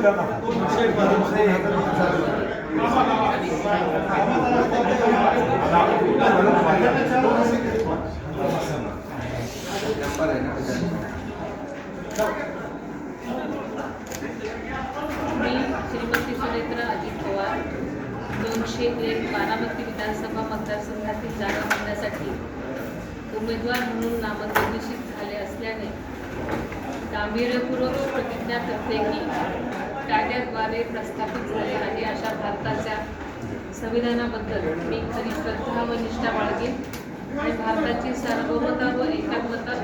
श्रीमती सुनेत्रा अजित पवार 201 बारामती विधानसभा मतदारसंघातील जागा भरण्यासाठी उमेदवार म्हणून नामनिर्देशित झाले असल्याने गांभीर्यपूर्वक प्रतिज्ञा करते की कायद्याद्वारे प्रस्थापित झाले आहे अशा भारताच्या संविधानाबद्दल मी खरी श्रद्धा व निष्ठा बाळगेन आणि भारताची सार्वभौमता व एकात्मता